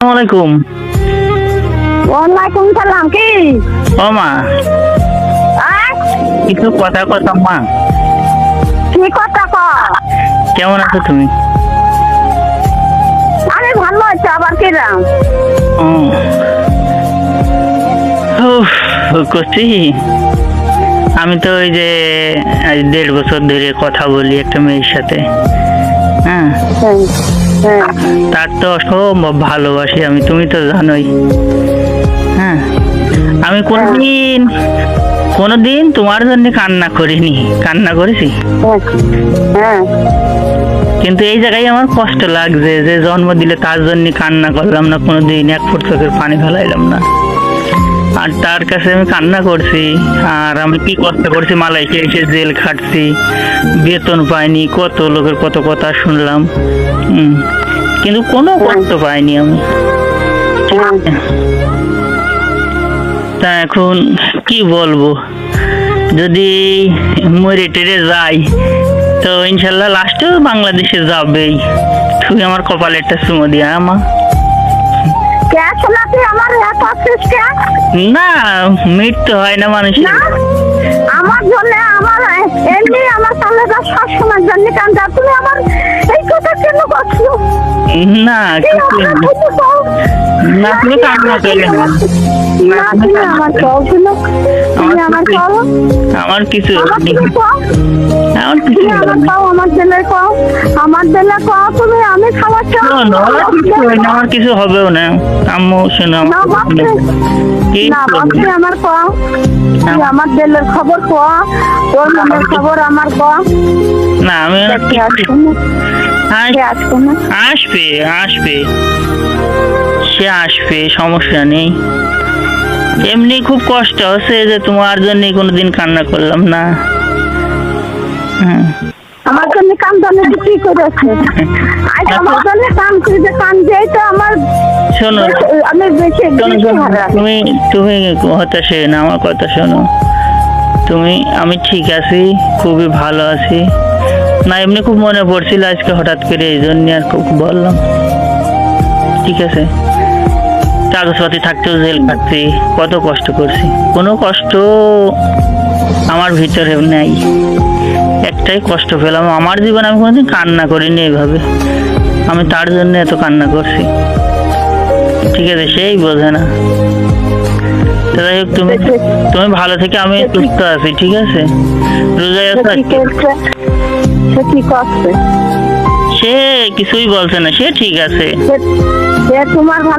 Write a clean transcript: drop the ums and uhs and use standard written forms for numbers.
আসসালামাইকুম। ওয়ালাইকুম সালাম। কি ও মা, কিছু কথা কথা মা। কি কথা ক? কেমন আছো তুমি? আমি ভালো আছি, আবার কিরাম? করছি আমি তো ওই যে আজ 1.5 বছর ধরে কথা বলি একটা মেয়ের সাথে। হ্যাঁ, তার তো অসম্ভব ভালোবাসি আমি, তুমি তো জানোই। হ্যাঁ, আমি কোনোদিন তোমার জন্য কান্না করিনি। কান্না করেছি, কিন্তু এই জায়গায় আমার কষ্ট লাগছে যে জন্ম দিলে তার জন্য কান্না করলাম না, কোনোদিন এক ফুট চোখের পানি ফেলাইলাম না। আর তার কাছে আমি কান্না করছি, আর আমি কি কষ্ট করছি, মালয়েশিয়া এসে জেল খাটছি, বেতন পাইনি, কত লোকের কত কথা শুনলাম, কিন্তু কোনো কষ্ট পাইনি আমি। তা এখন কি বলবো, যদি মরে টেরে যাই তো ইনশাল্লাহ লাস্টেও বাংলাদেশে যাবেই। তুই আমার কপালে একটা চুমো দিয়া আমা। না, মৃত্যু হয় না মানুষের। আমার জন্য আমার এমনি আমার সামনে সবসময়ের জন্য কান্দা, তুমি আমার এই কথা কেন করছো? না না, তুমি কান্না করলে না। আমার কিছু আমার কিছু হবেও না আম্মু, শোনো আমার দিলের খবর কয়া, তোর মনের খবর আমার কয়া। না, আমি আসবে আসবে, সে আসবে, সমস্যা নেই। এমনি খুব কষ্ট হচ্ছে যে তোমার জন্য কোনোদিন কান্না করলাম না। আমার জন্য কান্দনে কি করেছে? আমার জন্য কান্দে তো আমার। শোনো, আমি বেশি তুমি হতাশ না, আমার কথা শোনো। আমি ঠিক আছি, খুবই ভালো আছি। না, এমনি খুব মনে পড়ছিল আজকে হঠাৎ করে, এই জন্য আর খুব বললাম। ঠিক আছে, কাগজপাতি থাকতেও জেল খাচ্ছি, কত কষ্ট করছি, কোনো কষ্ট আমার ভিতরে নেই। একটাই কষ্ট পেলাম, আমার জীবনে আমি কোনোদিন কান্না করিনি এইভাবে। আমি তার জন্য এত কান্না করছি। ঠিক আছে, সেই বোঝে না। যাই হোক, তুমি ভালো থেকে, আমি সুস্থ আছি। ঠিক আছে, রোজায় আছো? সে কিছুই বলছে না, সে ঠিক আছে। তোমার